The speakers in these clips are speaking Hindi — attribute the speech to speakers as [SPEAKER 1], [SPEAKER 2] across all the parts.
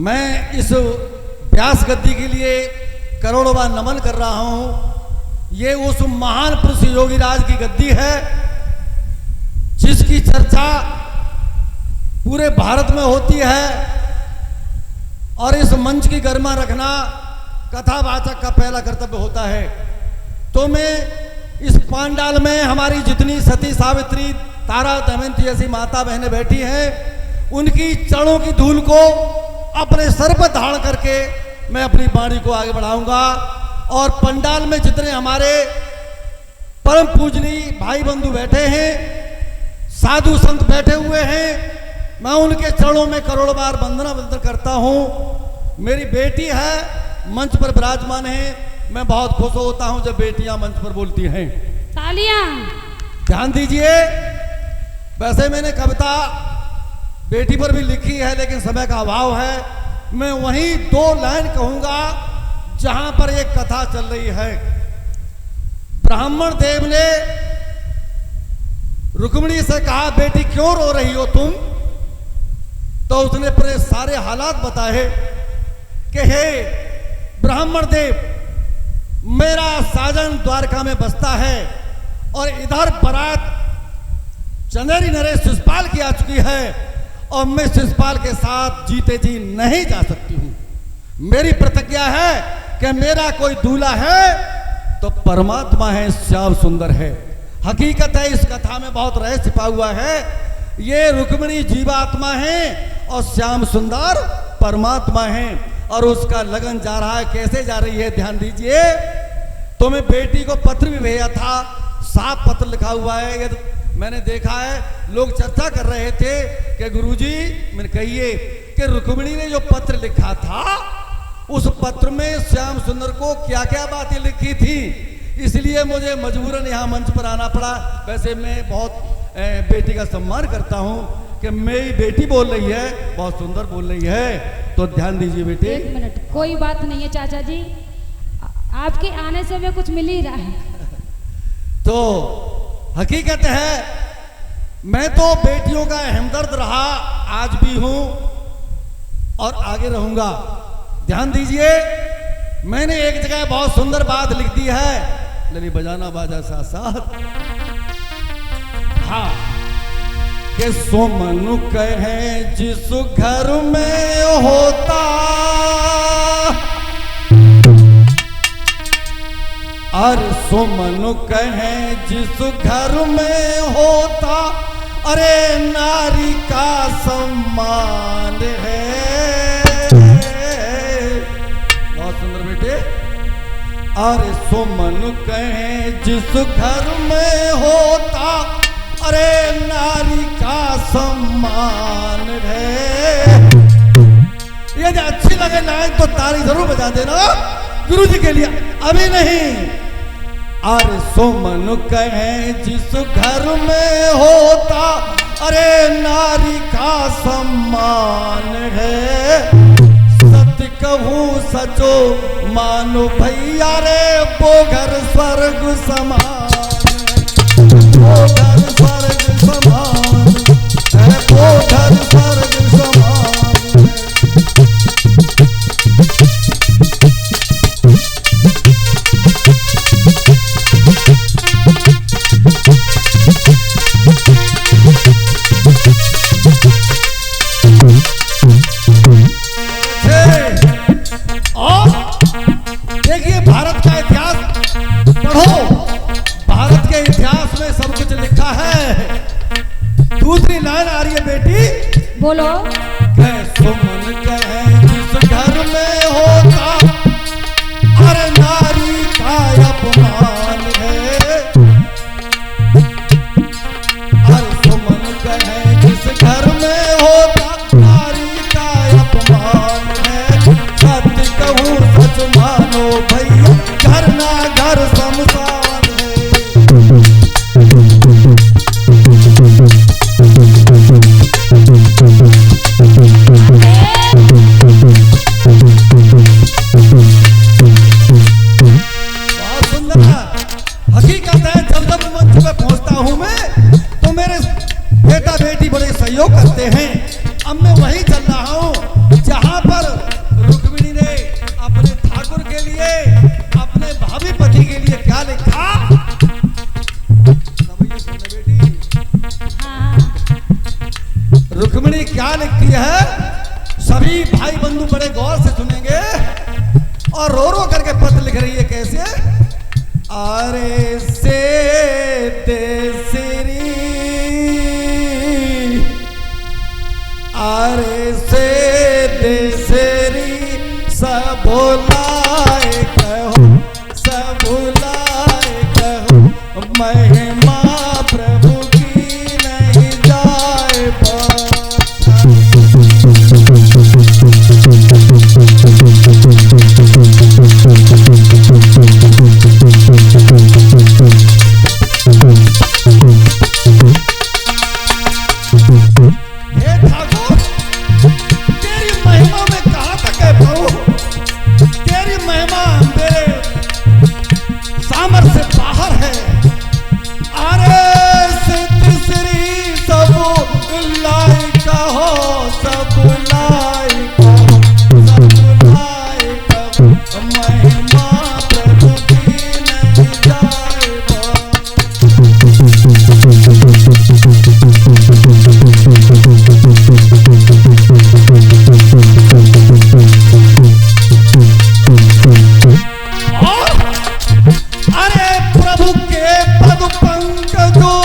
[SPEAKER 1] मैं इस व्यास गद्दी के लिए करोड़ों बार नमन कर रहा हूं। ये उस महान पुरुष योगीराज की गद्दी है जिसकी चर्चा पूरे भारत में होती है और इस मंच की गरिमा रखना कथावाचक का पहला कर्तव्य होता है। तो मैं इस पांडाल में हमारी जितनी सती सावित्री तारा दमयंती जैसी माता बहनें बैठी हैं उनकी चरणों की धूल को अपने सर पर धारण करके मैं अपनी वाणी को आगे बढ़ाऊंगा। और पंडाल में जितने हमारे परम पूजनीय भाई बंधु बैठे हैं, साधु संत बैठे हुए हैं, मैं उनके चरणों में करोड़ बार वंदना वंदन करता हूं। मेरी बेटी है मंच पर विराजमान है, मैं बहुत खुश होता हूं जब बेटियां मंच पर बोलती हैं।
[SPEAKER 2] तालियां।
[SPEAKER 1] ध्यान दीजिए, वैसे मैंने कविता बेटी पर भी लिखी है लेकिन समय का अभाव है। मैं वहीं 2 लाइन कहूंगा जहां पर एक कथा चल रही है। ब्राह्मण देव ने रुक्मिणी से कहा, बेटी क्यों रो रही हो तुम? तो उसने अपने सारे हालात बताए कि हे ब्राह्मण देव, मेरा साजन द्वारका में बसता है और इधर बारात चंदेरी नरेश शिषपाल की आ चुकी है और मैं शिषपाल के साथ जीते जी नहीं जा सकती हूं। मेरी प्रतिज्ञा है कि मेरा कोई दूल्हा है तो परमात्मा है, श्याम सुंदर है। हकीकत है इस कथा में बहुत रहस्य छिपा हुआ है। ये रुक्मिणी जीवात्मा है और श्याम सुंदर परमात्मा है और उसका लगन जा रहा है। कैसे जा रही है ध्यान दीजिए। तो मैं बेटी को पत्र भी भेजा था, साफ पत्र लिखा हुआ है। यदि मैंने देखा है लोग चर्चा कर रहे थे कि गुरुजी मैंने कहिए कि रुक्मिणी ने जो पत्र लिखा था उस पत्र में श्याम सुंदर को क्या क्या बातें लिखी थी, इसलिए मुझे मजबूरन यहाँ मंच पर आना पड़ा। वैसे मैं बहुत बेटी का सम्मान करता हूँ कि मेरी बेटी बोल रही है, बहुत सुंदर बोल रही है, तो ध्यान दीजिए बेटी।
[SPEAKER 2] 1 मिनट, कोई बात नहीं है चाचा जी, आपके आने से हमें कुछ मिल ही रहा है।
[SPEAKER 1] तो हकीकत है मैं तो बेटियों का हमदर्द रहा, आज भी हूं और आगे रहूंगा। ध्यान दीजिए, मैंने एक जगह बहुत सुंदर बात लिख दी है, लली बजाना बाजा साथ साथ। हाँ, कि सोमनु कहे जिस घर में होता, अरे सोमनु कहे जिस घर में होता, अरे नारी का सम्मान है। बहुत सुंदर बेटे। अरे सोमनु कहे जिस घर में होता, अरे नारी का सम्मान है। यदि अच्छी लगे लाइन तो ताली जरूर बजा देना गुरु जी के लिए, अभी नहीं। अरे सोमनु कहे जिस घर में होता, अरे नारी का सम्मान है। सत्य कहूँ सचो मानो भैया रे, वो घर स्वर्ग समान, वो घर स्वर्ग समान है, वो घर स्वर्ग समान। और देखिए भारत का इतिहास पढ़ो, भारत के इतिहास में सब कुछ लिखा है। दूसरी लाइन आ रही है बेटी,
[SPEAKER 2] बोलो।
[SPEAKER 1] सुमन कहे जिस घर में होता, अरे नारी का अपमान है। अरे सुमन कहे जिस घर में होता, नारी का अपमान है। सत्य कहूँ सच मानो भैया, घर ना घर शमशान है। बहुत सुंदर है। हकीकत है जब जब मंच पे पहुंचता हूं मैं तो मेरे बेटा बेटी बड़े सहयोग करते हैं। अब मैं वहीं चल रहा हूं जहां पर बड़े गौर से सुनेंगे। और रो रो करके पत्र लिख रही है कैसे? अरे से देसरी, अरे से देसरी सब भुलाए कहो, सब भुलाए कहो, महिमा प्रभु की नहीं जाए हे ठाकुर, तेरी महिमा में कहां तक है प्रभु? तेरी महिमा मेरे सामर्थ्य से बाहर है। अरे सिद्ध श्री सब लायक हो, सब लायक हो, सब लायक हो, महिमा प्रभु की नहीं जाए और अरे प्रभु के पद पंकजो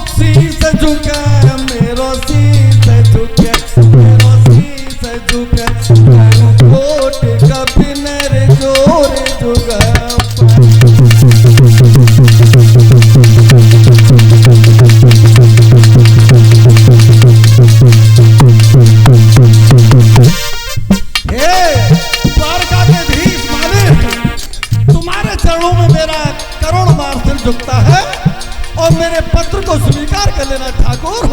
[SPEAKER 1] शीस झुके, मेरो शीस झुके, मेरो शीस झुके, कोट कभी नर जोर झुके। तुम्हारे चरणों में मेरा करोड़ बार सिर झुकता है और मेरे पत्र को स्वीकार कर लेना ठाकुर।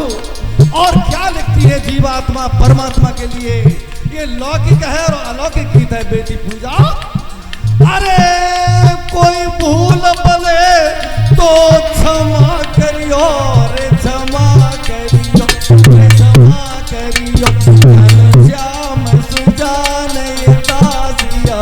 [SPEAKER 1] और क्या लिखती है जीवात्मा परमात्मा के लिए? ये लौकिक है और अलौकिक गीत है बेटी पूजा। अरे कोई भूल बले तो क्षमा करियो रे, क्षमा करियो रे, क्षमा करियो, श्याम सुजाने दासिया।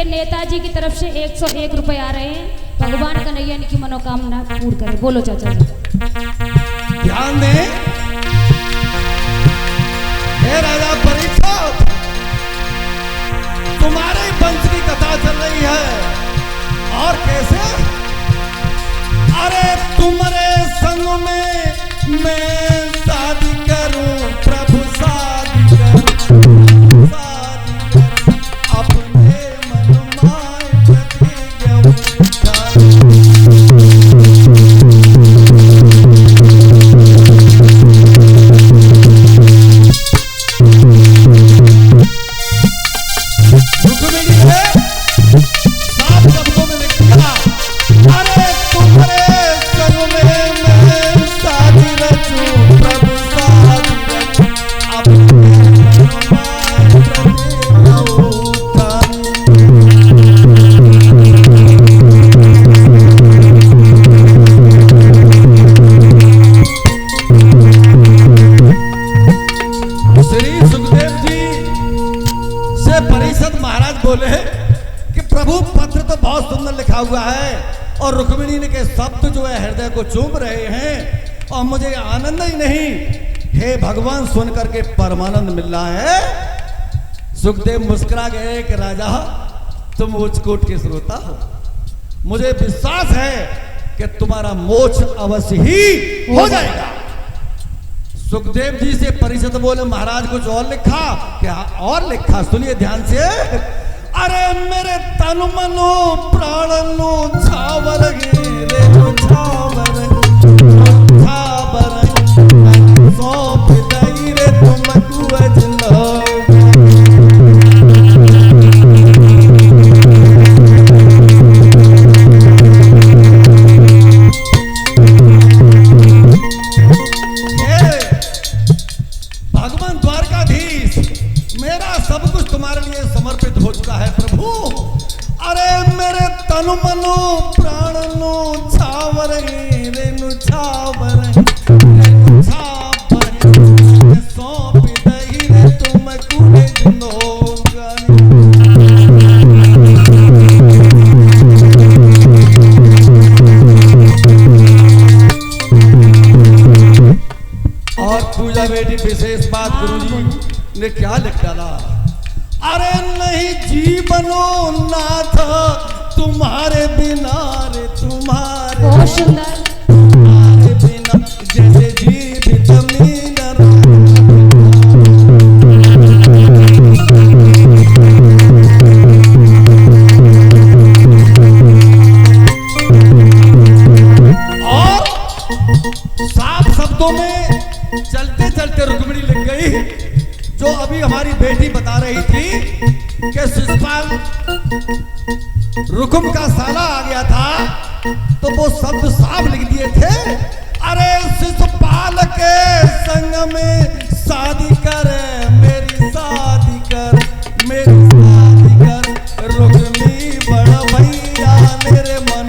[SPEAKER 2] नेताजी की तरफ से 101 रुपए आ रहे हैं। भगवान कन्हैया की मनोकामना पूर्ण करे। बोलो चाचा जी।
[SPEAKER 1] ध्यान दें, हे राजा परीक्षित, तुम्हारे वंश की कथा चल रही है। और कैसे? अरे तुम्हारे संग में मैं शादी करूं प्रभु, शादी करूं, शादी करूं, अपने बोले कि प्रभु पत्र तो बहुत सुंदर लिखा हुआ है और रुक्मिणी ने के शब्द जो है हृदय को चूम रहे हैं और मुझे आनंद ही नहीं। हे भगवान, सुन करके परमानंद मिल रहा है। सुखदेव मुस्कुरा गए कि राजा तुम उच्चकोट के श्रोता हो, मुझे विश्वास है कि तुम्हारा मोक्ष अवश्य ही हो जाएगा। सुखदेव जी से परिषद बोले महाराज कुछ और लिखा? क्या और लिखा? सुनिए ध्यान से। अरे मेरे तन मनो प्राण लो छावर रे छावर छावर सौंप दई रे तुमको अजलो। द्वारकाधीश, मेरा सब कुछ तुम्हारे लिए समर्पित हो चुका है प्रभु। अरे मेरे तनु मनो प्राणनो छावर रेनु छावर सौंप दही रे तुम कुड़े जिंदगानी। और पूजा बेटी विशेष बात गुरुजी ने क्या लिख डाला, अरे नहीं जीवनो नाथ तुम्हारे बिना रे तुम्हारे
[SPEAKER 2] बहुत सुंदर।
[SPEAKER 1] तुम्हारे बिना जैसे जीवित मीनर। और साफ शब्दों में चलते चलते रुक्मिणी लिख गई, जो अभी हमारी बेटी बता रही थी कि शिशुपाल रुकुम का साला आ गया था, तो वो शब्द साफ लिख दिए थे, अरे शिशुपाल के संग में शादी कर मेरी शादी कर मेरी शादी कर रुक्मी बड़ा भैया मेरे मन।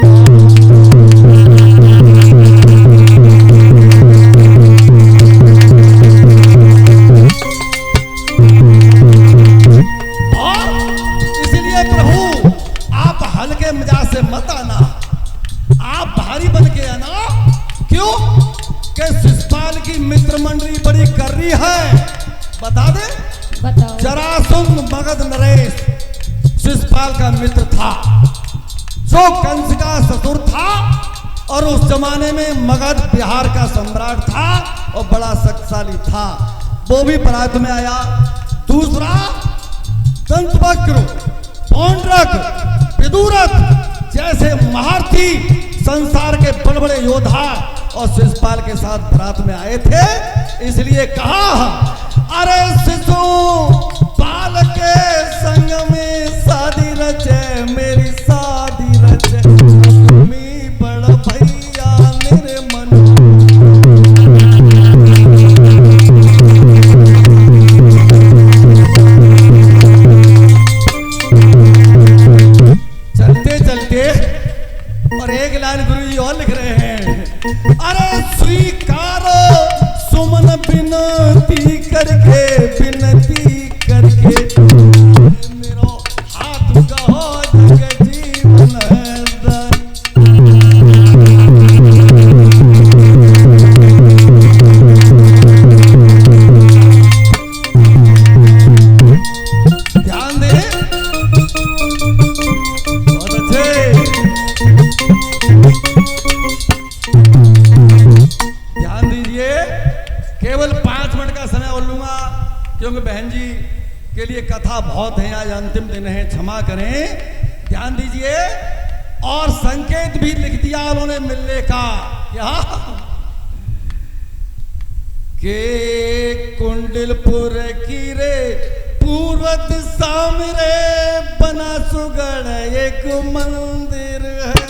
[SPEAKER 1] हल्के मिजाज से मत आना, आप भारी बन के आना। क्यों? कि शिशुपाल की मित्र मंडली बड़ी कर रही है। बता दे,
[SPEAKER 2] बताओ।
[SPEAKER 1] जरासंध मगध नरेश शिशुपाल का मित्र था, जो कंस का ससुर था, और उस जमाने में मगध बिहार का सम्राट था और बड़ा शक्तिशाली था। वो भी परात में आया। दूसरा दंतवक्र, पौंड्रक, विदुरथ जैसे महारथी संसार के बड़े बड़े योद्धा और शिशुपाल के साथ बरात में आए थे। इसलिए कहा, अरे शिशुपाल के संग में शादी रचे मेरी शादी रचे रुक्मी बड़ा भैया मेरे मन। और एक लाइन गुरुजी और लिख रहे हैं, अरे स्वीकारो सुमन बिनती करके मेरो हाथ गहो जग जीवन दान। ध्यान दे, बहुत अच्छे। ध्यान दीजिए, केवल 5 मिनट का समय और लूंगा, क्योंकि बहन जी के लिए कथा बहुत है, आज अंतिम दिन है, क्षमा करें। ध्यान दीजिए, और संकेत भी लिख दिया उन्होंने मिलने का। क्या? के कुंडलपुर की रे पूर्व दिशा में रे बना सुगढ़ एक मंदिर है।